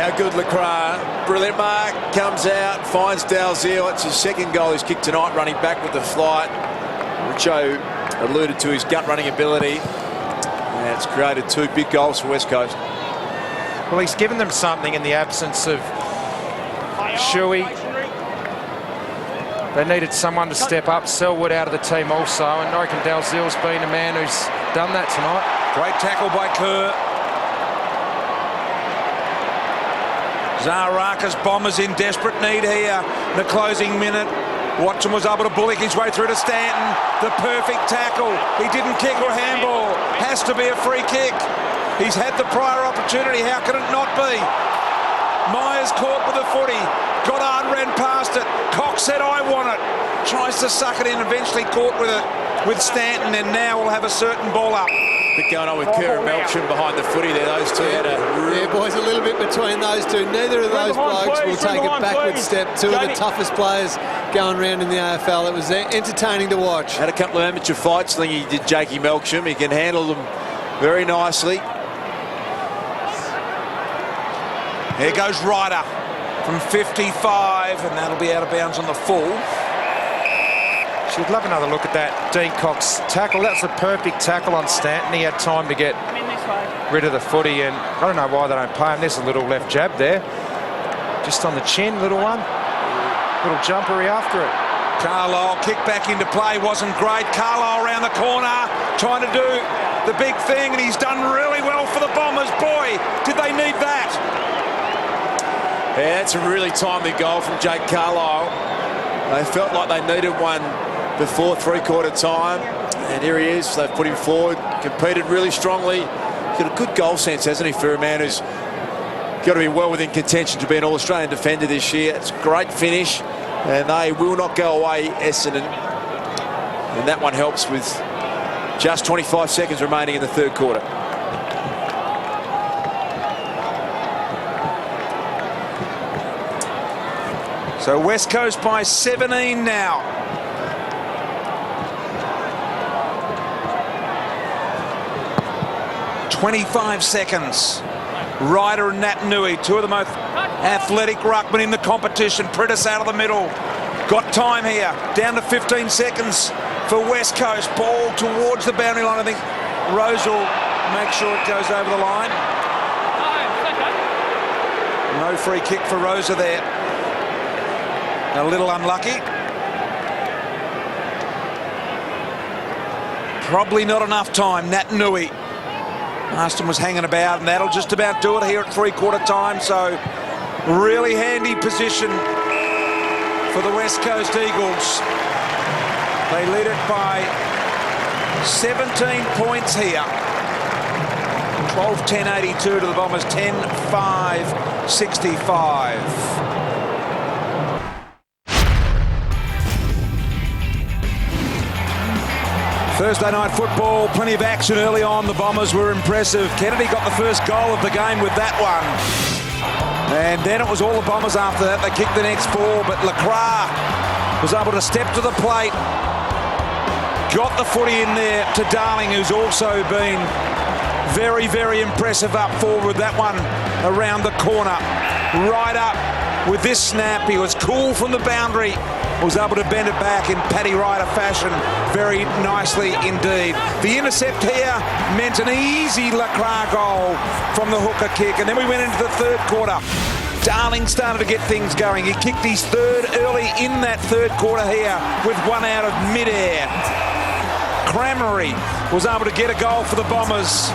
How good Lacroix. Brilliant mark. Comes out, finds Dalziel. It's his second goal he's kicked tonight, running back with the flight. Richo alluded to his gut running ability. And it's created 2 big goals for West Coast. Well, he's given them something in the absence of Shuey. They needed someone to step up. Selwood out of the team also, and I reckon Dalziel's been a man who's done that tonight. Great tackle by Kerr. Zaraka's Bombers in desperate need here in the closing minute. Watson was able to bullock his way through to Stanton. The perfect tackle. He didn't kick or handball. Has to be a free kick. He's had the prior opportunity. How can it not be? Myers caught with the footy. Goddard ran past it. Cox said, I want it. Tries to suck it in, eventually caught with it with Stanton, and now we'll have a certain ball up. But going on with Kerr and Melksham behind the footy there, those two had a... Yeah, boys, a little bit between those two. Neither of those blokes will take a backward step. Two of the toughest players going around in the AFL. It was entertaining to watch. Had a couple of amateur fights. I think he did Jakey Melksham. He can handle them very nicely. Here goes Ryder from 55, and that'll be out of bounds on the full. She'd love another look at that Dean Cox tackle. That was a perfect tackle on Stanton. He had time to get rid of the footy, and I don't know why they don't pay him. There's a little left jab there. Just on the chin, little one. Little jumpery after it. Carlisle kick back into play, wasn't great. Carlisle around the corner, trying to do the big thing, and he's done really well for the Bombers. Boy, did they need that. Yeah, that's a really timely goal from Jake Carlisle. They felt like they needed one before three-quarter time, and here he is. They've put him forward, competed really strongly. He's got a good goal sense, hasn't he, for a man who's got to be well within contention to be an All-Australian defender this year. It's a great finish, and they will not go away, Essendon. And that one helps with just 25 seconds remaining in the third quarter. So West Coast by 17 now. "25 seconds. Ryder and Natanui, two of the most athletic ruckmen in the competition. Pritis out of the middle. Got time here. Down to 15 seconds for West Coast. Ball towards the boundary line. I think Rose will make sure it goes over the line. No free kick for Rosa there. A little unlucky. Probably not enough time. Natanui. Marston was hanging about, and that'll just about do it here at three-quarter time. So really handy position for the West Coast Eagles. They lead it by 17 points here. 12-10-82 to the Bombers, 10-5-65. Thursday night football, plenty of action early on. The Bombers were impressive. Kennedy got the first goal of the game with that one. And then it was all the Bombers after that. They kicked the next four, but Lacroix was able to step to the plate. Got the footy in there to Darling, who's also been very, very impressive up forward with that one around the corner. Right up with this snap. He was cool from the boundary. Was able to bend it back in Paddy Ryder fashion very nicely indeed. The intercept here meant an easy Lacroix goal from the hooker kick, and then we went into the third quarter. Darling started to get things going. He kicked his third early in that third quarter here with one out of midair. Cramery was able to get a goal for the Bombers,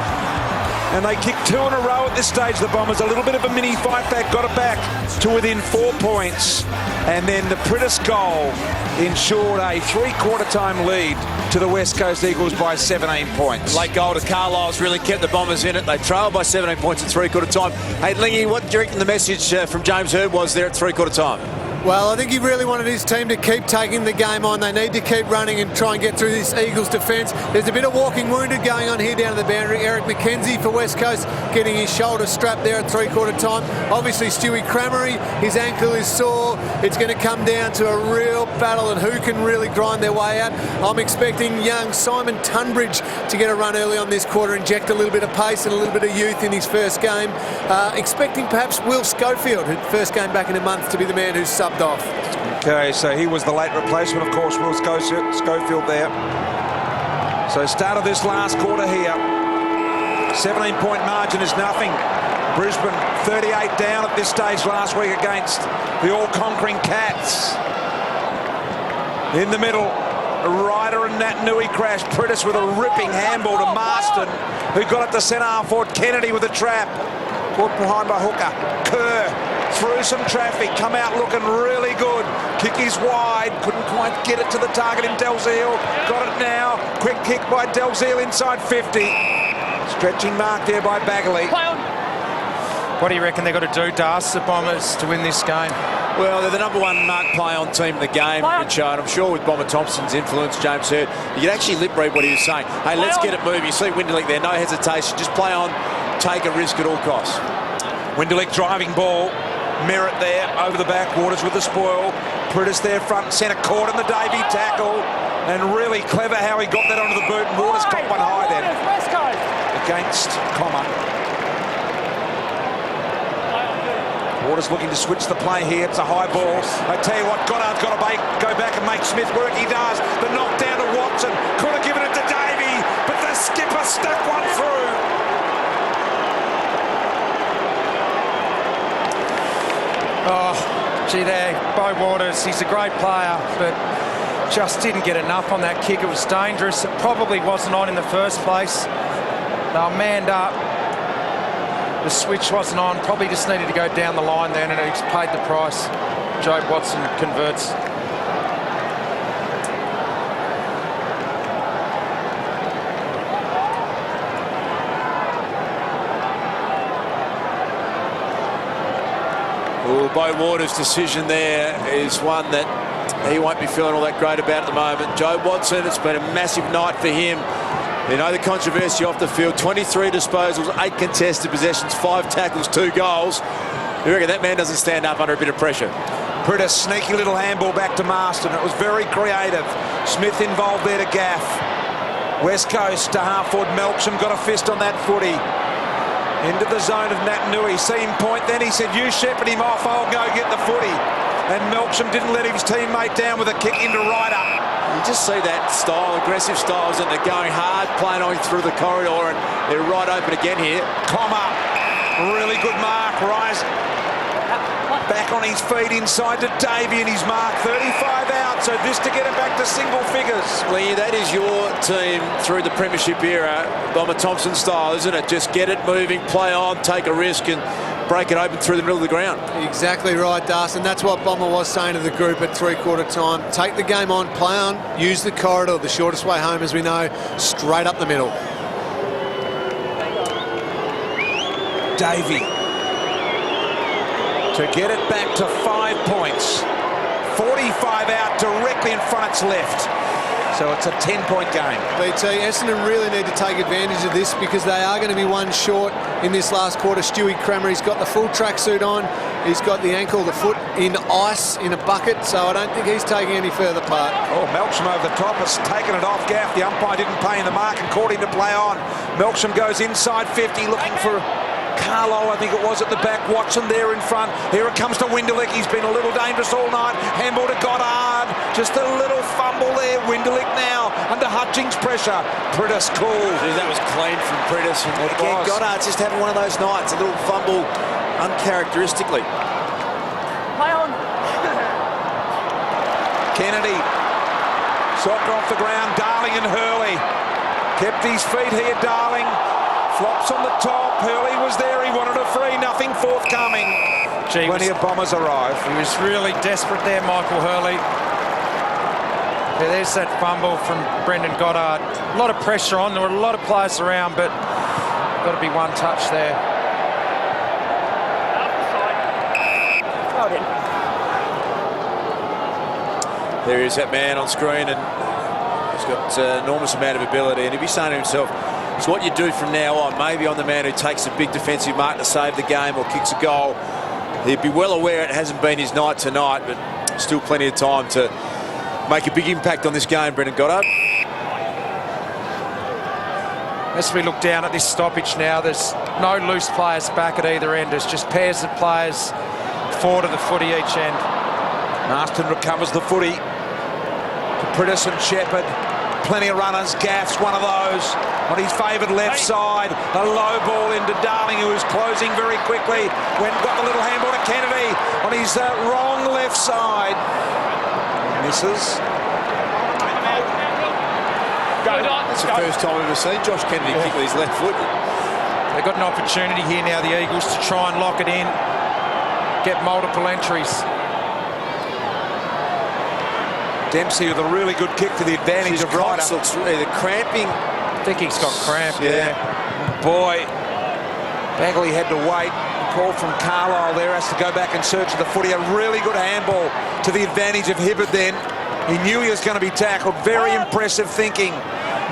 and they kicked two in a row at this stage. The Bombers, a little bit of a mini fight back, got it back to within 4 points. And then the Pritis goal ensured a three-quarter time lead to the West Coast Eagles by 17 points. Late goal to Carlisle's really kept the Bombers in it. They trailed by 17 points at three-quarter time. Hey, Lingy, what do you reckon the message from James Hird was there at three-quarter time? Well, I think he really wanted his team to keep taking the game on. They need to keep running and try and get through this Eagles defence. There's a bit of walking wounded going on here down the boundary. Eric McKenzie for West Coast getting his shoulder strapped there at three-quarter time. Obviously, Stewie Cramery, his ankle is sore. It's going to come down to a real battle and who can really grind their way out. I'm expecting young Simon Tunbridge to get a run early on this quarter, inject a little bit of pace and a little bit of youth in his first game. Expecting perhaps Will Schofield, first game back in a month, to be the man who's subbed off. Okay, so he was the late replacement, of course, Will Schofield there. So start of this last quarter here. 17-point margin is nothing. Brisbane 38 down at this stage last week against the all-conquering Cats. In the middle, Ryder and Nat Nui crash. Pritis with a ripping handball to Marston, who got it to centre half forward. Kennedy with a trap. Caught behind by Hooker. Kerr through some traffic, come out looking really good. Kick is wide, couldn't quite get it to the target in Dalziel. Got it now. Quick kick by Dalziel inside 50. Stretching mark there by Bagley. What do you reckon they've got to do, Das, the Bombers, to win this game? Well, they're the #1 mark play-on team in the game, Richard. I'm sure with Bomber Thompson's influence, James Hurt, you could actually lip-read what he was saying. Hey, let's get it moving. You see Winderlick there, no hesitation. Just play on, take a risk at all costs. Winderlick driving ball. Merritt there over the back. Waters with the spoil. Pritis there front and centre, caught in the Davey tackle. And really clever how he got that onto the boot. And Waters got one high then against Comma. Waters looking to switch the play here. It's a high ball. I tell you what, Goddard's got to go back and make Smith work. He does. The knockdown to Watson. Could have given it to Davey, but the skipper stuck one through. Oh, gee there, Bo Waters, he's a great player, but just didn't get enough on that kick. It was dangerous. It probably wasn't on in the first place. They were manned up. The switch wasn't on. Probably just needed to go down the line then, and he's paid the price. Jobe Watson converts. Well, Bo Waters' decision there is one that he won't be feeling all that great about at the moment. Jobe Watson, it's been a massive night for him. You know the controversy off the field, 23 disposals, 8 contested possessions, 5 tackles, 2 goals. You reckon that man doesn't stand up under a bit of pressure? Pritis, sneaky little handball back to Marston. It was very creative. Smith involved there to Gaff. West Coast to half forward. Melksham got a fist on that footy. Into the zone of Nat Nui. See him point then. He said, you shepherd him off, I'll go get the footy. And Melksham didn't let his teammate down with a kick into Ryder. You just see that style, aggressive styles, and they're going hard, playing on through the corridor, and they're right open again here. Comma. Really good mark. Rise back on his feet inside to Davey, and his mark 35 out. So this to get it back to single figures. Lee, that is your team through the premiership era, Bomber Thompson style, isn't it? Just get it moving, play on, take a risk, and break it open through the middle of the ground. Exactly right, Darcy. That's what Bomber was saying to the group at three-quarter time. Take the game on, play on, use the corridor, the shortest way home, as we know, straight up the middle. Davey to get it back to 5 points. 45 out directly in front, it's left. So it's a 10-point game. BT, Essendon really need to take advantage of this because they are going to be one short in this last quarter. Stewie Cramery's got the full tracksuit on. He's got the ankle, the foot in ice, in a bucket, so I don't think he's taking any further part. Oh, Melksham over the top has taken it off Gaff. The umpire didn't pay in the mark and caught him to play on. Melksham goes inside 50 looking for Carlo, I think it was, at the back. Watson there in front. Here it comes to Winderlick. He's been a little dangerous all night. Handball to Goddard. Just a little fumble there. Winderlick now under Hutchings' pressure. Pritis cool. That was clean from Pritis. And again, Goddard's just having one of those nights. A little fumble uncharacteristically. Play on. Kennedy. Soccer off the ground. Darling and Hurley. Kept his feet here, Darling. Flops on the top. Hurley was there. He wanted a free. Nothing forthcoming. Plenty of Bombers arrive. He was really desperate there, Michael Hurley. Yeah, there's that fumble from Brendan Goddard. A lot of pressure on. There were a lot of players around, but got to be one touch there. There is that man on screen, and he's got an enormous amount of ability. And he'll be saying to himself, it's what you do from now on. Maybe I'm the man who takes a big defensive mark to save the game or kicks a goal. He'd be well aware it hasn't been his night tonight, but still plenty of time to make a big impact on this game, Brendan Goddard. As we look down at this stoppage now, there's no loose players back at either end. There's just pairs of players forward of the footy each end. Marston recovers the footy. Capridis and Shepherd. Plenty of runners. Gaff's one of those on his favoured left side. A low ball into Darling, who is closing very quickly. Got the little handball to Kennedy on his wrong left side. Misses. That's the first time we've ever seen Josh Kennedy kick with his left foot. They've got an opportunity here now, the Eagles, to try and lock it in, get multiple entries. Dempsey with a really good kick to the advantage of Ryder. Looks either cramping. I think he's got cramp, yeah. Boy, Bagley had to wait. Call from Carlisle there, has to go back and search for the footy. A really good handball to the advantage of Hibberd then. He knew he was going to be tackled. Very impressive thinking.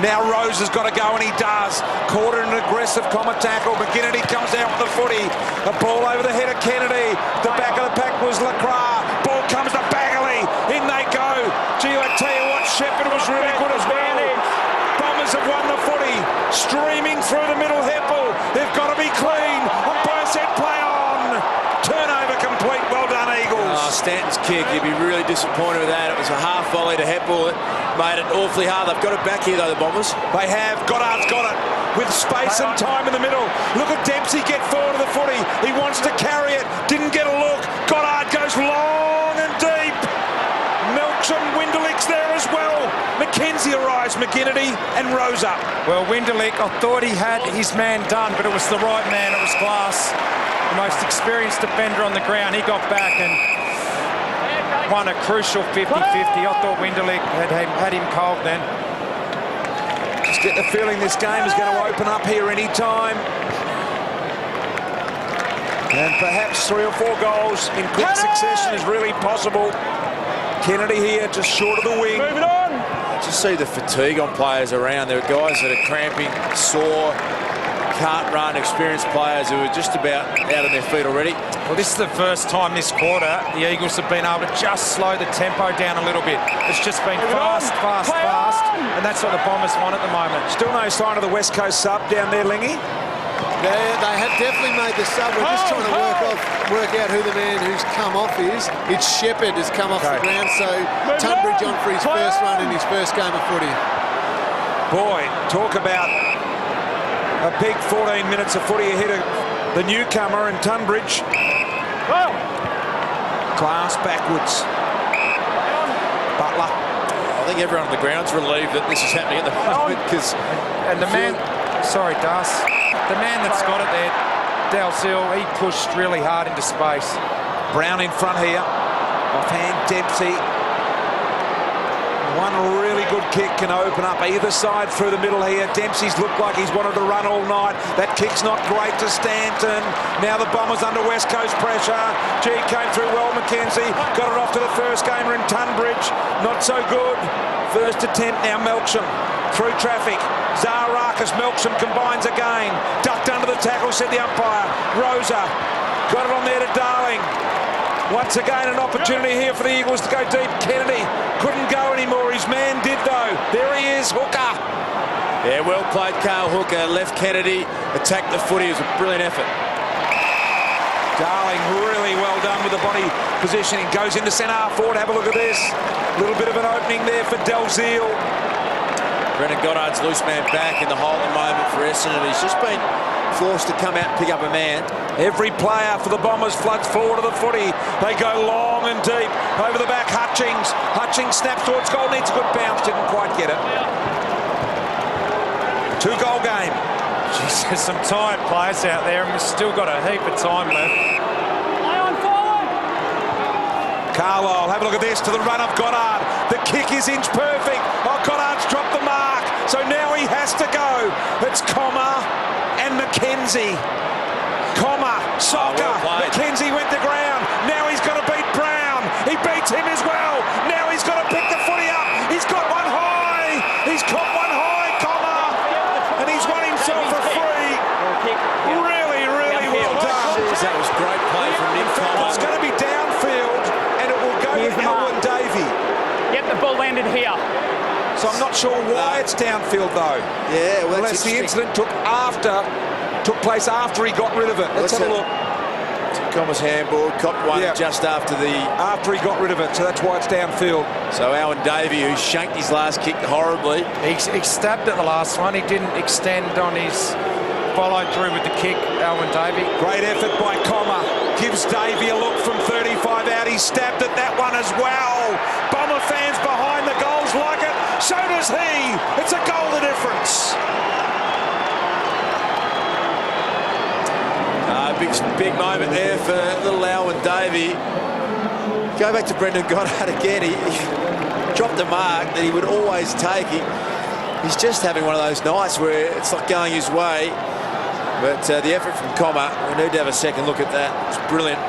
Now Rose has got to go, and he does. Caught in an aggressive comma tackle. McGinnity comes out with the footy. A ball over the head of Kennedy. The back of the pack was Lacroix. Ball comes to Bagley. In they go. Gee, I tell you what, Shepherd was really good as well. Bombers have won the footy. Streaming through the middle, Heppel. They've got to be clean. On Burset, play on. Turnover complete. Well done, Eagles. Stanton's kick, you'd be really disappointed with that. It was a half volley to Heppel. It made it awfully hard. They've got it back here, though, the Bombers. They have. Goddard's got it with space and time in the middle. Look at Dempsey get forward of the footy. He wants to carry it. Didn't get a look. Goddard goes long and deep. Melksham, Winderlick's there as well. McKenzie arrives, McGinnity and Rose up. Well, Winderlick, I thought he had his man done, but it was the right man. It was Glass, the most experienced defender on the ground. He got back and won a crucial 50-50. I thought Winderlick had him cold then. Just get the feeling this game is going to open up here any time. And perhaps 3 or 4 goals in quick succession is really possible. Kennedy here just short of the wing. Moving on. Just see the fatigue on players around. There are guys that are cramping, sore, can't run, experienced players who are just about out on their feet already. Well, this is the first time this quarter the Eagles have been able to just slow the tempo down a little bit. It's just been fast, and that's what the Bombers want at the moment. Still no sign of the West Coast sub down there, Lingy. They have definitely made the sub. We're just trying to work out who the man who's come off is. It's Shepherd has come off the ground, so Tunbridge on for his first run in his first game of footy. Boy, talk about a big 14 minutes of footy ahead of the newcomer and Tunbridge. Glass backwards. Butler. I think everyone on the ground's relieved that this is happening at the moment because... And the man... Sorry, Das. The man that's got it there, Dalziel, he pushed really hard into space. Brown in front here. Offhand, Dempsey. One really good kick can open up either side through the middle here. Dempsey's looked like he's wanted to run all night. That kick's not great to Stanton. Now the Bombers under West Coast pressure. G came through well, McKenzie. Got it off to the first gamer in Tunbridge. Not so good. First attempt now, Melksham. Through traffic. Zaharakis, Melksham combines again. Ducked under the tackle, said the umpire. Rosa got it on there to Darling. Once again, an opportunity here for the Eagles to go deep. Kennedy couldn't go anymore. His man did, though. There he is, Hooker. Yeah, well played, Carl Hooker. Left Kennedy, attacked the footy. It was a brilliant effort. Darling really well done with the body positioning. Goes into centre half forward. Have a look at this. A little bit of an opening there for Dalziel. Brendan Goddard's loose man back in the hole at the moment for Essendon. He's just been forced to come out and pick up a man. Every player for the Bombers floods forward of the footy. They go long and deep. Over the back, Hutchings. Hutchings snaps towards goal. Needs a good bounce. Didn't quite get it. 2-goal game. Jeez, there's some tired players out there, and we've still got a heap of time left. Carlisle, have a look at this, to the run of Goddard. The kick is inch perfect. Oh, Goddard's dropped the mark, so now he has to go. It's Comma and McKenzie. Comma, Soccer, McKenzie went to ground. Now he's got to beat Brown. He beats him as well. Now he's got to pick the footy up. He's got one high. He's caught one high, and he's won himself a free. Really, really well done. Jeez, that was great play from Nick Comer. It's going to be downfield, and it will go to Elwyn Davey. Yep, the ball landed here. So I'm not sure why it's downfield though. Yeah, well, unless the incident took place after he got rid of it. Let's have a look. Comer's handball, copped one just after he got rid of it, so that's why it's downfield. So Elwyn Davey, who shanked his last kick horribly. He stabbed at the last one. He didn't extend on his follow through with the kick, Elwyn Davey. Great effort by Comer. Gives Davey a look from 35 out. He stabbed at that one as well. Bomber fans behind the goals like it. So does he. It's a goal the difference. Big moment there for little Elwyn Davey. Go back to Brendan Goddard again. He dropped a mark that he would always take. He's just having one of those nights where it's not going his way. But the effort from Comer, we need to have a second look at that. It's brilliant.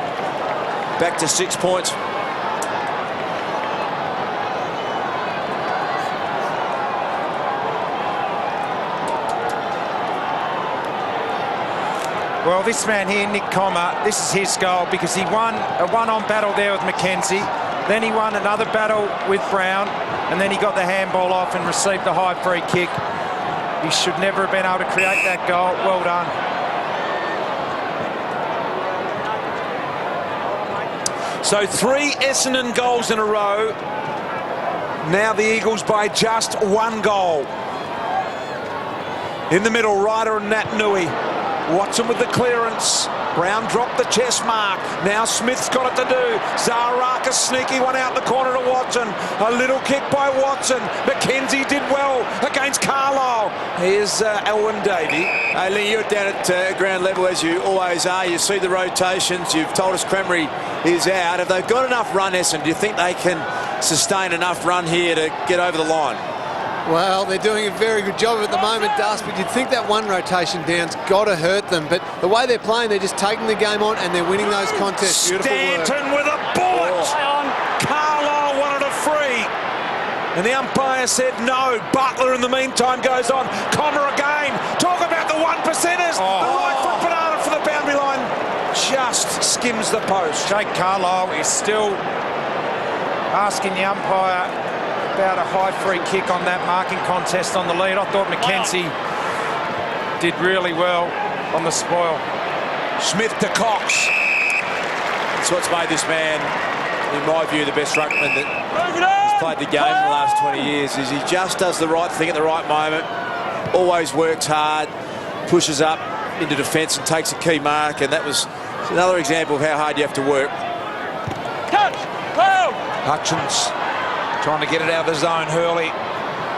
Back to 6 points. Well, this man here, Nick Comer, this is his goal because he won a one-on battle there with Mackenzie. Then he won another battle with Brown, and then he got the handball off and received the high free kick. He should never have been able to create that goal. Well done. So 3 Essendon goals in a row. Now the Eagles by just 1 goal. In the middle, Ryder and Nat Nui. Watson with the clearance. Brown dropped the chest mark. Now Smith's got it to do. Zaraka sneaky one out the corner to Watson. A little kick by Watson. Mackenzie did well against Carlisle. Here's Elwyn Davey. Hey, Lee, you're down at ground level as you always are. You see the rotations. You've told us Cremery is out. Have they got enough run, Essendon? Do you think they can sustain enough run here to get over the line? Well, they're doing a very good job at the moment, Dust, but you'd think that one rotation down's got to hurt them. But the way they're playing, they're just taking the game on and they're winning those contests. Beautiful Stanton work. with a bullet. Carlisle wanted a free. And the umpire said no. Butler in the meantime goes on. Comer again. Talk about the 1%ers. The right foot banana for the boundary line. Just skims the post. Jake Carlisle is still asking the umpire about a high free kick on that marking contest on the lead. I thought Mackenzie did really well on the spoil. Smith to Cox. That's what's made this man, in my view, the best ruckman that has played the game in the last 20 years. Is he just does the right thing at the right moment, always works hard, pushes up into defence and takes a key mark, and that was another example of how hard you have to work. Hutchins trying to get it out of the zone. Hurley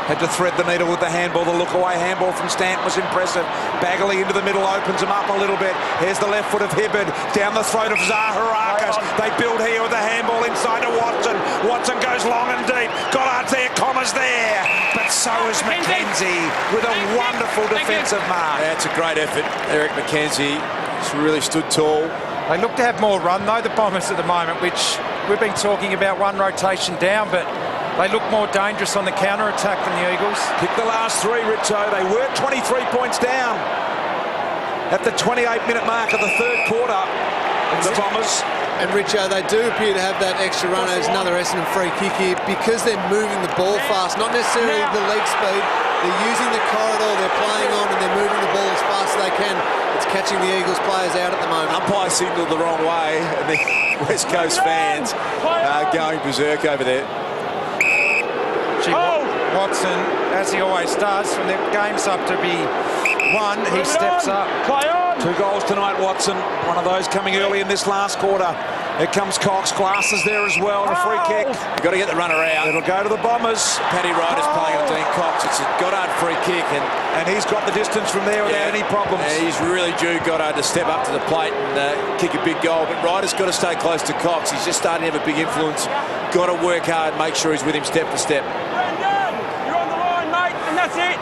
had to thread the needle with the handball. The look-away handball from Stanton was impressive. Bagley into the middle, opens him up a little bit. Here's the left foot of Hibberd down the throat of Zaharakis. They build here with the handball inside to Watson. Watson goes long and deep. Goddard's there, Comer's there. But so is Mackenzie with a wonderful defensive mark. That's a great effort. Eric Mackenzie has really stood tall. They look to have more run, though, the Bombers at the moment, which we've been talking about one rotation down, but they look more dangerous on the counter-attack than the Eagles. Kick the last 3, Richo. They were 23 points down at the 28-minute mark of the third quarter. The Bombers. And Richo, they do appear to have that extra run as another Essendon free kick here because they're moving the ball fast, not necessarily the leg speed. They're using the corridor they're playing on and they're moving the ball as fast as they can. It's catching the Eagles players out at the moment. Umpire signalled the wrong way, and the West Coast fans are going berserk over there. Watson, as he always does, when the game's up to be won, he steps up. 2 goals tonight, Watson. One of those coming early in this last quarter. Here comes Cox. Glasses there as well, and a free kick. You've got to get the runner out. It'll go to the Bombers. Paddy Ryder's playing on Dean Cox. It's a Goddard free kick, and he's got the distance from there without any problems. Yeah, he's really due Goddard to step up to the plate and kick a big goal. But Ryder's got to stay close to Cox. He's just starting to have a big influence. Got to work hard, make sure he's with him step for step. You're on the line, mate, and that's it.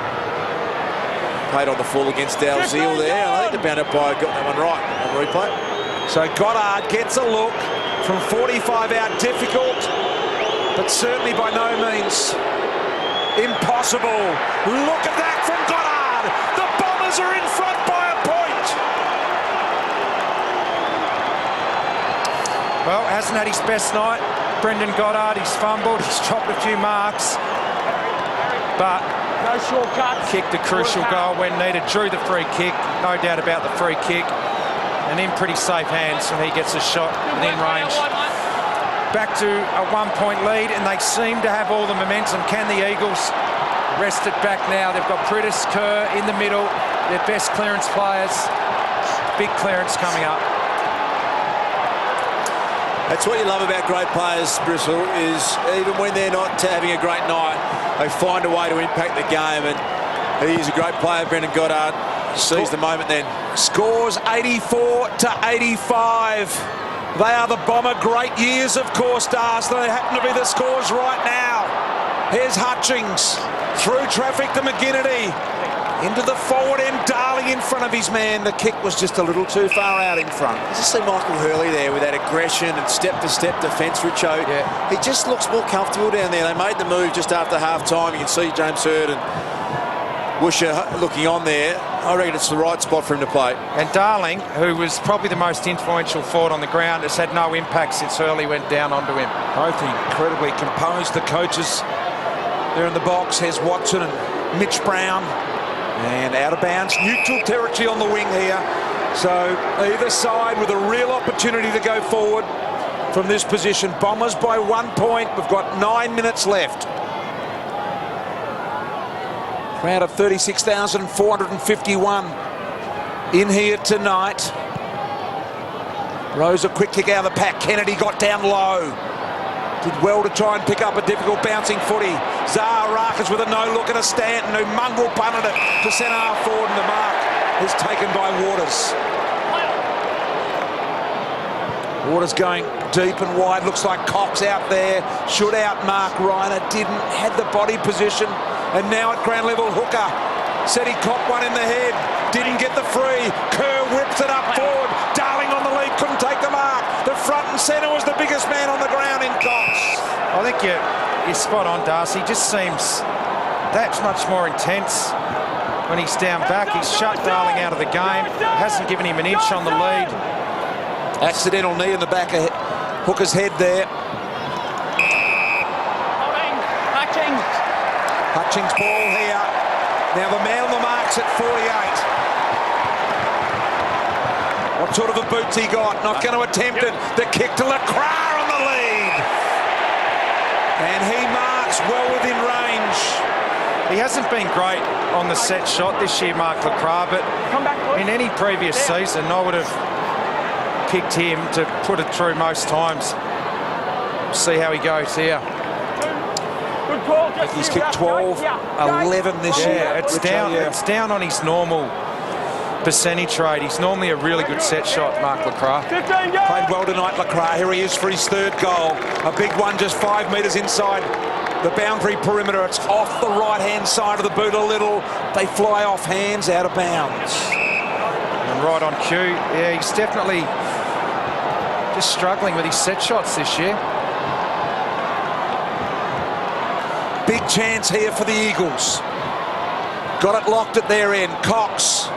Paid on the full against Dalziel there. I think the bound umpire got that one right on replay. So Goddard gets a look. from 45 out, difficult, but certainly by no means impossible. Look at that from Goddard. The Bombers are in front by a point. Well, hasn't had his best night. Brendan Goddard, he's fumbled, he's chopped a few marks, but No shortcuts. kicked a crucial goal when needed, drew the free kick, no doubt about the free kick, and in pretty safe hands when he gets a shot within range. Back to a 1-point lead, and they seem to have all the momentum. Can the Eagles rest it back now? They've got Pritis, Kerr in the middle, their best clearance players. Big clearance coming up. That's what you love about great players, Bristol, is even when they're not having a great night, they find a way to impact the game, and he is a great player, Brendan Goddard. Sees the moment then. Scores 84-85. They are the Bomber great years, of course, Dars. They happen to be the scores right now. Here's Hutchings through traffic to McGinnity. Into the forward end, Darling in front of his man. The kick was just a little too far out in front. You just see Michael Hurley there with that aggression and step-to-step defence, Richo. Yeah. He just looks more comfortable down there. They made the move just after half-time. You can see James Hurd and Woosha looking on there. I reckon it's the right spot for him to play. And Darling, who was probably the most influential forward on the ground, has had no impact since Hurley went down onto him. Both incredibly composed. The coaches there in the box. Here's Watson and Mitch Brown. And out of bounds, neutral territory on the wing here. So either side with a real opportunity to go forward from this position. Bombers by 1 point. We've got 9 minutes left. Crowd of 36,451 in here tonight. Rose a quick kick out of the pack. Kennedy got down low. Did well to try and pick up a difficult bouncing footy. Zaharakas with a no-look at a Stanton who mongrel punted it to centre half forward, and the mark is taken by Waters. Waters going deep and wide. Looks like Cox out there. Should out Mark Reiner. Didn't. Had the body position. And now at ground level, Hooker said he copped one in the head. Didn't get the free. Kerr whips it up forward. Darling on the lead. Couldn't take the mark. The front and centre was the biggest man on the ground in Cox. I think you're spot on, Darcy. He just seems that much more intense when he's down back. He's shut Darling out of the game. Hasn't given him an inch on the lead. Accidental knee in the back of Hooker's head there. Hutchings ball here. Now the man on the mark's at 48. What sort of a boot's he got? Not going to attempt it. The kick to Lacroix on the lead. And he marks well within range. He hasn't been great on the set shot this year, Mark Lacroix, but in any previous season, I would have picked him to put it through most times. See how he goes here. Good call. He's kicked 12, 11 this year. Yeah, it's down on his normal percentage rate. He's normally a really good set shot, Mark Lacroix. 15 Played well tonight, Lacroix. Here he is for his third goal. A big one just 5 metres inside the boundary perimeter. It's off the right-hand side of the boot a little. They fly off hands, out of bounds. And right on cue. Yeah, he's definitely just struggling with his set shots this year. Big chance here for the Eagles. Got it locked at their end. Cox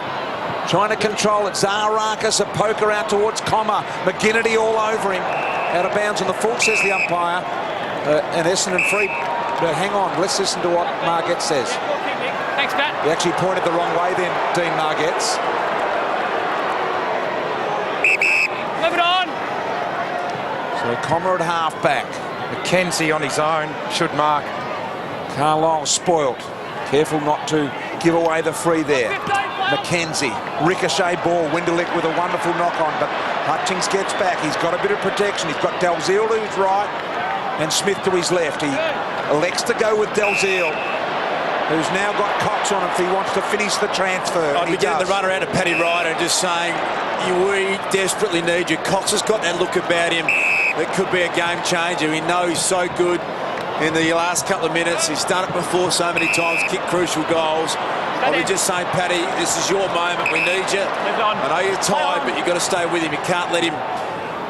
trying to control it. Zaharakas a poker out towards Comma. McGinnity all over him. Out of bounds on the full, says the umpire. And Essendon free. But hang on, let's listen to what Margett says. Thanks, Matt. He actually pointed the wrong way then, Dean Margetts. Move it on. So Comma at half-back. McKenzie on his own should mark. Carlisle spoiled. Careful not to give away the free there. McKenzie, ricochet ball. Winderlick with a wonderful knock-on, but Hutchings gets back. He's got a bit of protection. He's got Dalziel to his right and Smith to his left. He elects to go with Dalziel, who's now got Cox on him if he wants to finish the transfer. I'd be getting the runner out of Paddy Ryder and just saying, we desperately need you. Cox has got that look about him that could be a game changer. We know he's so good in the last couple of minutes. He's done it before so many times, kicked crucial goals. I'll be just saying, Paddy, this is your moment. We need you. I know you're tired, but you've got to stay with him. You can't let him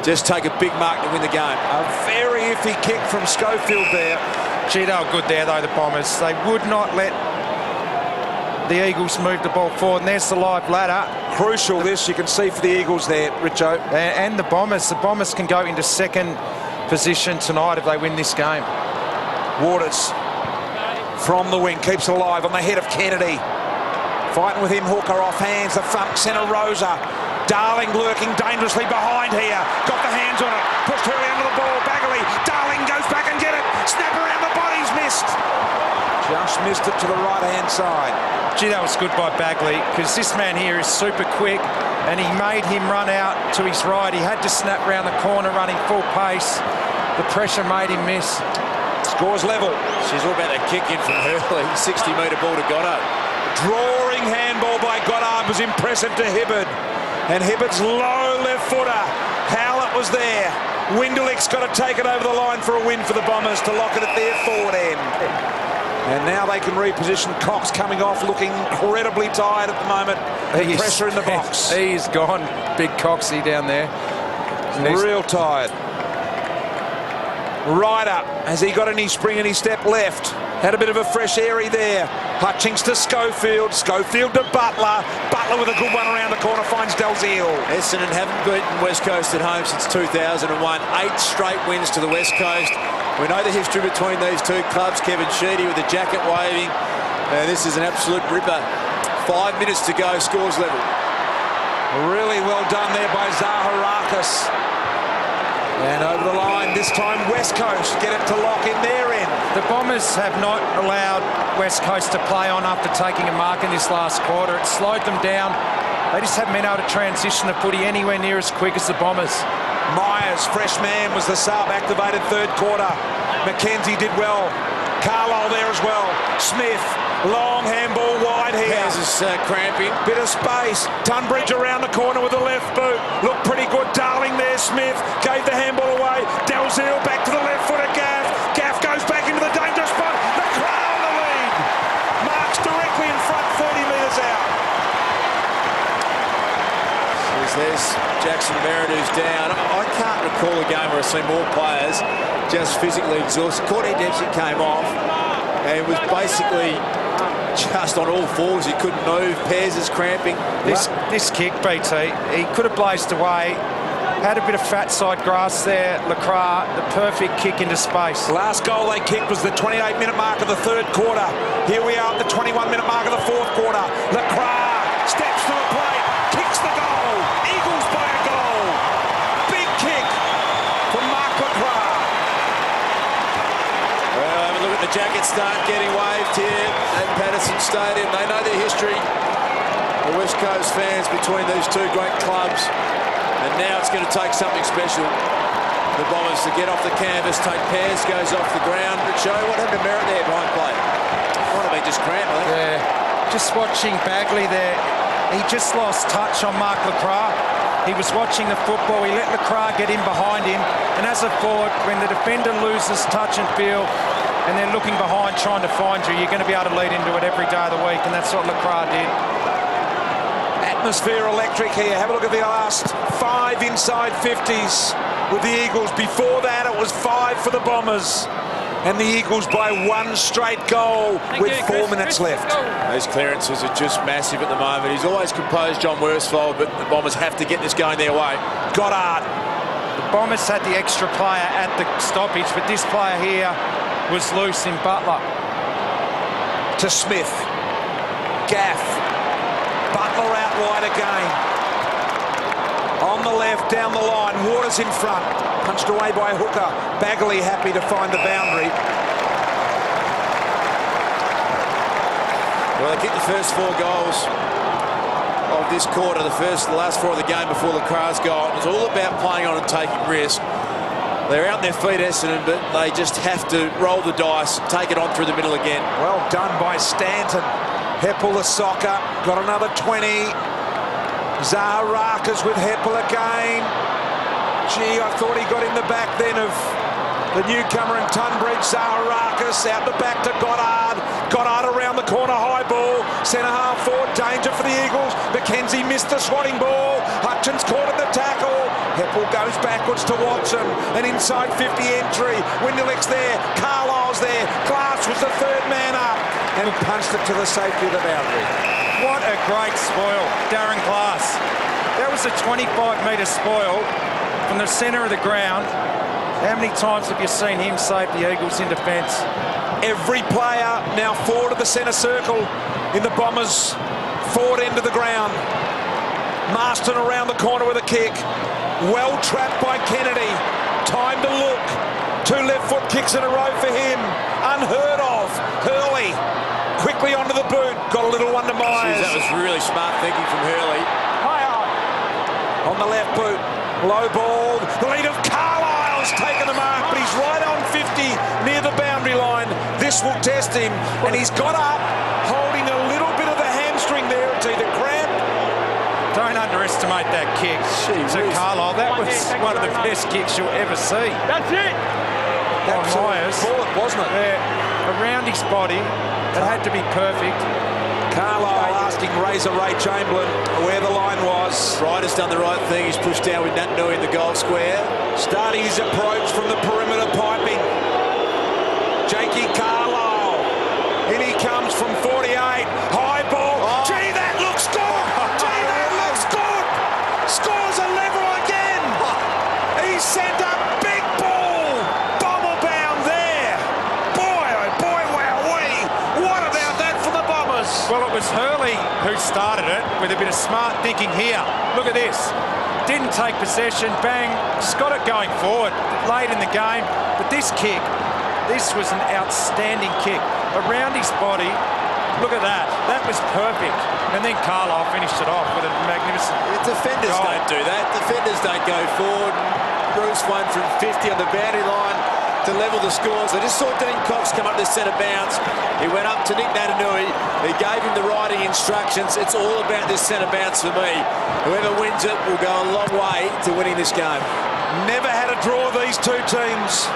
just take a big mark to win the game. A very iffy kick from Schofield there. Gee, they were good there, though, the Bombers. They would not let the Eagles move the ball forward, and there's the live ladder. Crucial this, you can see for the Eagles there, Richo. And the Bombers. The Bombers can go into second position tonight if they win this game. Waters from the wing, keeps it alive on the head of Kennedy. Fighting with him, Hooker off hands, the front centre Rosa. Darling lurking dangerously behind here. Got the hands on it, pushed early under the ball. Bagley, Darling goes back and get it. Snap around the body's missed. Just missed it to the right-hand side. Gee, that was good by Bagley, because this man here is super quick, and he made him run out to his right. He had to snap round the corner running full pace. The pressure made him miss. Scores level. She's all about that kick in from Hurley. 60-metre ball to Goddard. Drawing handball by Goddard was impressive to Hibberd. And Hibberd's low left footer. Howlett was there. Windelic's got to take it over the line for a win for the Bombers to lock it at their forward end. And now they can reposition. Cox coming off, looking incredibly tired at the moment. Pressure in the box. He's gone, big Coxie down there. Real tired. Ryder, has he got any spring in his step left? Had a bit of a fresh airy there. Hutchings to Schofield. Schofield to Butler. Butler with a good one around the corner, finds Dalziel. Essendon haven't beaten West Coast at home since 2001. 8 straight wins to the West Coast. We know the history between these two clubs. Kevin Sheedy with the jacket waving. This is an absolute ripper. 5 minutes to go, scores level. Really well done there by Zaharakis. And over the line, this time West Coast get it to lock in their end. The Bombers have not allowed West Coast to play on after taking a mark in this last quarter. It slowed them down. They just haven't been able to transition the footy anywhere near as quick as the Bombers. Myers, fresh man, was the sub, activated third quarter. McKenzie did well. Carlisle there as well. Smith, long handball wide here. Howes is cramping. Bit of space. Tunbridge around the corner with the left boot. Looked pretty good. Darling there. Smith gave the handball away. Dalziel back to the left foot of Gaff. Gaff goes back into the danger spot. The crowd on the lead. Marks directly in front, 30 metres out. There's Jackson Merritt who's down. I can't recall a game where I've seen more players just physically exhausted. Courtney Dempsey came off and was basically just on all fours. He couldn't move. Pears is cramping. This kick, BT, he could have blazed away. Had a bit of fat side grass there. Lacroix, the perfect kick into space. Last goal they kicked was the 28-minute mark of the third quarter. Here we are at the 21-minute mark of the fourth quarter. Lacroix steps to the plate, kicks the goal. Eagles by a goal. Big kick from Mark Lacroix. Well, have a look at the jackets start getting waved here at Patterson Stadium. They know their history. The West Coast fans between these two great clubs. And now it's going to take something special. The Bombers to get off the canvas. Take Pears, goes off the ground. But show what happened to Merritt there behind play. Might have been just cramped, I think. Yeah, just watching Bagley there. He just lost touch on Mark Lacroix. He was watching the football. He let Lacroix get in behind him. And as a forward, when the defender loses touch and feel, and they're looking behind trying to find you, you're going to be able to lead into it every day of the week. And that's what Lacroix did. Atmosphere electric here. Have a look at the last 5 inside 50s with the Eagles. Before that, it was 5 for the Bombers. And the Eagles by 1 straight goal with 4 minutes left. Those clearances are just massive at the moment. He's always composed, John Worsfold, but the Bombers have to get this going their way. Goddard. The Bombers had the extra player at the stoppage, but this player here was loose in Butler. To Smith. Gaff. Butler out wide again. On the left, down the line. Waters in front. Punched away by Hooker. Bagley happy to find the boundary. Well, they kicked the first 4 goals of this quarter. The last 4 of the game before Lacroix's goal. It was all about playing on and taking risk. They're out on their feet, Essendon, but they just have to roll the dice, take it on through the middle again. Well done by Stanton. Heppel the soccer, got another 20. Zaharakis with Heppel again. Gee, I thought he got in the back then of the newcomer in Tunbridge. Zaharakis out the back to Goddard. Goddard around the corner, high ball. Centre half forward, danger for the Eagles. McKenzie missed the swatting ball. Hutchins caught at the tackle. Heppel goes backwards to Watson. An inside 50 entry. Windelic's there. Carlisle's there. Glass was the third man up and punched it to the safety of the boundary. What a great spoil, Darren Glass. That was a 25-metre spoil from the centre of the ground. How many times have you seen him save the Eagles in defence? Every player now forward of the centre circle in the Bombers' forward end of the ground. Marston around the corner with a kick. Well trapped by Kennedy. Time to look. 2 left foot kicks in a row for him. Unheard of. Hurley quickly onto the boot. Got a little one to Myers. Jeez, that was really smart thinking from Hurley. On the left boot. Low ball. The lead of Carlisle's taken the mark, but he's right on 50 near the boundary line. This will test him. And he's got up, holding a little bit of the hamstring there. It's either cramp. Don't underestimate that kick to Carlisle. That was one of the best kicks you'll ever see. That's it. On Myers. Bullet, wasn't it? Yeah, around his body. It had to be perfect. Carlisle asking Razor Ray Chamberlain where the line was. Ryder's done the right thing. He's pushed down with Nat Nui in the goal square. Starting his approach from the perimeter piping. Jakey Carlisle. In he comes from 48. High ball. Gee, that looks good. Gee, that looks good. Scores a level again. He sent a big ball. Bomber bound there. Boy, oh boy, wowee. What about that for the Bombers? Well, it was Hurley who started it with a bit of smart thinking here. Look at this. Didn't take possession, bang, just got it going forward late in the game. But this kick, this was an outstanding kick. Around his body, look at that. That was perfect. And then Carlisle finished it off with a magnificent Defenders goal. don't do that. Defenders don't go forward. Bruce won from 50 on the boundary line to level the scores. I just saw Dean Cox come up to centre bounce. He went up to Nick Natanui. He gave him the riding instructions. It's all about this centre bounce for me. Whoever wins it will go a long way to winning this game. Never had a draw, these two teams.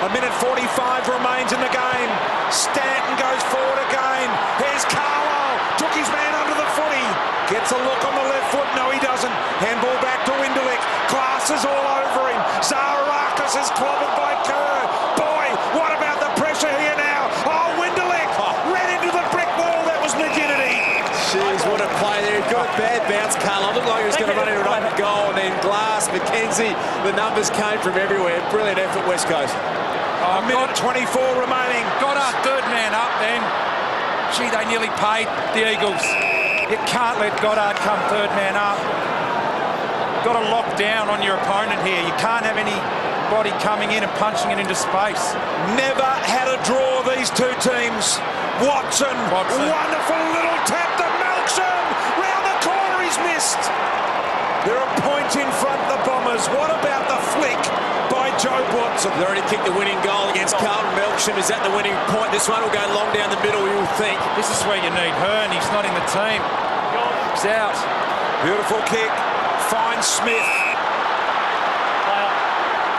A minute 45 remains in the game. Stanton goes forward again. Here's Carlisle. Took his man under the footy. Gets a look on the left foot. No, he doesn't. Handball back to Windelick. Glass is all over him. Zaharakis is clobbered by Kerr. Boy, what about the pressure here now? Oh, Windelick ran into the brick wall. That was McGinnity. Jeez, what a play there. Good bad bounce, Carlisle. Looked like he was going to run into an open goal. And then Glass, McKenzie, the numbers came from everywhere. Brilliant effort, West Coast. A minute 24 remaining. Goddard third man up then. Gee, they nearly paid the Eagles. You can't let Goddard come third man up. Got to lock down on your opponent here. You can't have anybody coming in and punching it into space. Never had a draw, these two teams. Watson. Wonderful little tap to Melksham. Round the corner, he's missed. They're a point in front, the Bombers. What about the flick by Jobe Watson? They already kicked the winning goal against Carlton. Melksham is at the winning point. This one will go long down the middle, you will think. This is where you need Hearn. He's not in the team. He's out. Beautiful kick. Finds Smith.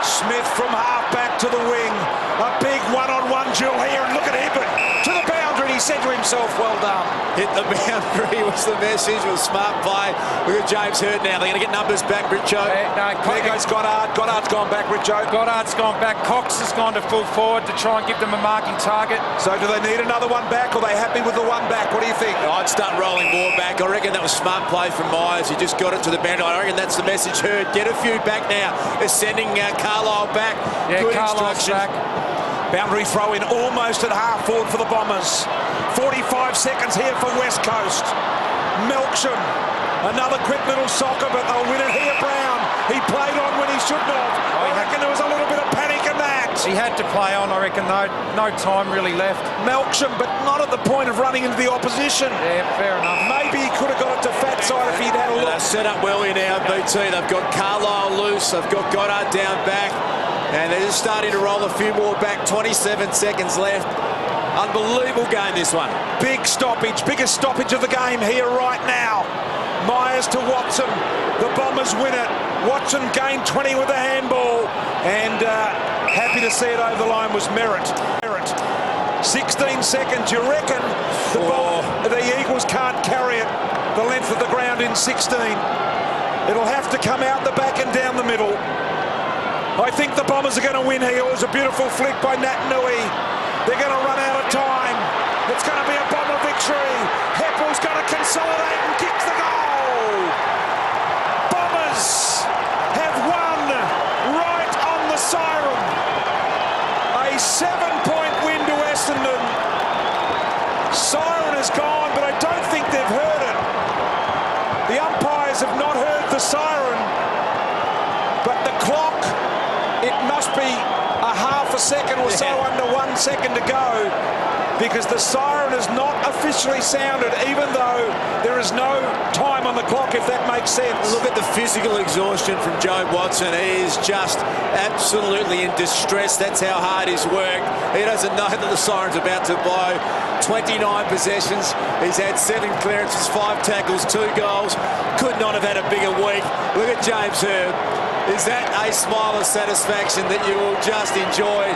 Smith from half-back to the wing. A big one-on-one duel here. And look at Hibbert to the boundary. He said to himself, well done. Hit the boundary was the message. It was smart play. Look at James Hird now. They're going to get numbers back, Richo. There goes Goddard. Goddard's gone back, Richo. Goddard's gone back. Cox has gone to full forward to try and give them a marking target. So do they need another one back, or are they happy with the one back? What do you think? I'd start rolling more back. I reckon that was smart play from Myers. He just got it to the boundary. I reckon that's the message heard. Get a few back now. They're sending Carlisle back. Yeah, Good Carlisle's instructions. back. Boundary throw in almost at half forward for the Bombers. 45 seconds here for West Coast. Melksham. Another quick little soccer, but they'll win it here, Brown. He played on when he shouldn't have. I reckon there was a little bit of panic in that. He had to play on, I reckon, though. No time really left. Melksham, but not at the point of running into the opposition. Yeah, fair enough. Maybe he could have got it to fat side if he'd had a look. They've set up well here now, BT. They've got Carlisle loose. They've got Goddard down back. And they're just starting to roll a few more back. 27 seconds left. Unbelievable game, this one. Big stoppage, biggest stoppage of the game here right now. Myers to Watson. The Bombers win it. Watson gained 20 with the handball. And happy to see it over the line was Merritt. 16 seconds. You reckon the Eagles can't carry it the length of the ground in 16? It'll have to come out the back and down the middle. I think the Bombers are going to win here. It was a beautiful flick by Nat Nui. They're going to run out of time. It's going to be a Bomber victory. Heppel's going to consolidate and kick the goal. Bombers have won right on the siren. A 7-point win to Essendon. Siren is gone, but I don't think they've heard it. The umpires have not heard the siren, but the clock, it must be a half a second or so under 1 second to go, because the siren is not officially sounded, even though there is no time on the clock, if that makes sense. Look at the physical exhaustion from Jobe Watson. He is just absolutely in distress. That's how hard he's worked. He doesn't know that the siren's about to blow. 29 possessions. He's had 7 clearances, 5 tackles, 2 goals. Could not have had a bigger week. Look at James Hird. Is that a smile of satisfaction that you will just enjoy?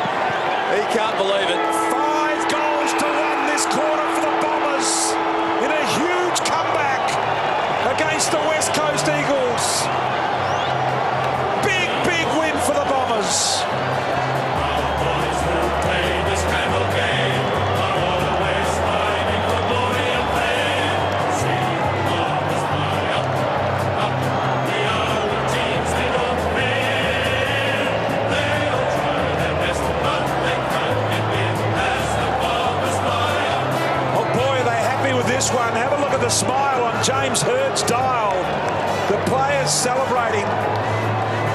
He can't believe it. 5 goals to 1 this quarter for the Bombers in a huge comeback against the West Coast Eagles. Big, big win for the Bombers. This one, have a look at the smile on James Hird's dial. The players celebrating.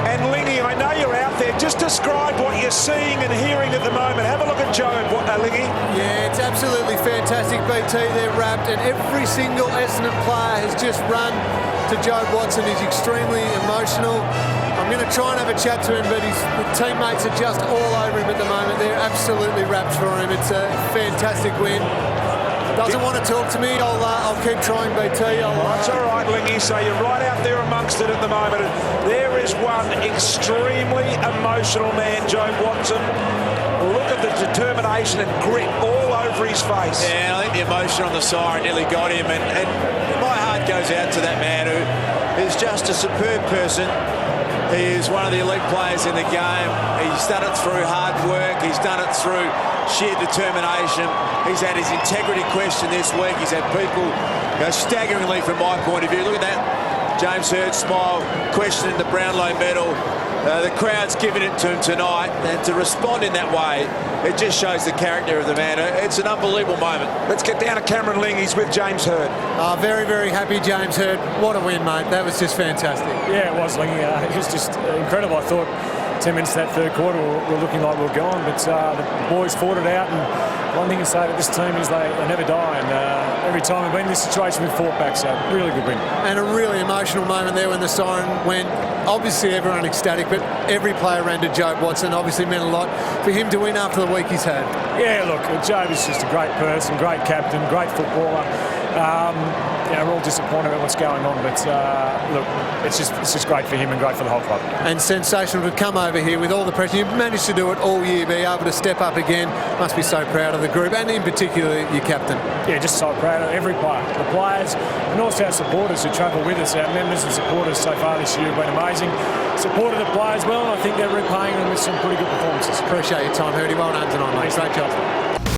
And Lingy, I know you're out there. Just describe what you're seeing and hearing at the moment. Have a look at Jobe, Lingy. Yeah, it's absolutely fantastic, BT. They're wrapped, and every single Essendon player has just run to Jobe Watson. He's extremely emotional. I'm going to try and have a chat to him, but his teammates are just all over him at the moment. They're absolutely wrapped for him. It's a fantastic win. Doesn't want to talk to me. I'll keep trying, BT. That's all right, Lingy. So you're right out there amongst it at the moment. There is one extremely emotional man, Jobe Watson. Look at the determination and grit all over his face. Yeah, I think the emotion on the siren nearly got him, and my heart goes out to that man who is just a superb person. He is one of the elite players in the game. He's done it through hard work. He's done it through sheer determination. He's had his integrity questioned this week. He's had people, staggeringly from my point of view. Look at that James Hird smile, questioning the Brownlow medal. The crowd's giving it to him tonight, and to respond in that way, it just shows the character of the man. It's an unbelievable moment. Let's get down to Cameron Ling. He's with James Hird. Very, very happy, James Hird. What a win, mate. That was just fantastic. Yeah, it was, Lingy. It was just incredible. I thought 10 minutes of that third quarter were looking like we were gone, but the boys fought it out, and one thing to say about this team is they never die, and every time we've been in this situation we've fought back, so really good win. And a really emotional moment there when the siren went. Obviously everyone ecstatic, but every player ran to Jobe Watson. Obviously meant a lot for him to win after the week he's had. Yeah, look, Jobe is just a great person, great captain, great footballer. We're all disappointed about what's going on, but look, it's just great for him and great for the whole club. And sensational to come over here with all the pressure. You've managed to do it all year, be able to step up again. Must be so proud of the group, and in particular your captain. Yeah, just so proud of every player, the players, and also our supporters who travel with us. Our members and supporters so far this year have been amazing. Supported the players well, and I think they're repaying them with some pretty good performances. Appreciate your time, Hirdy. Well done tonight, mate. Great job.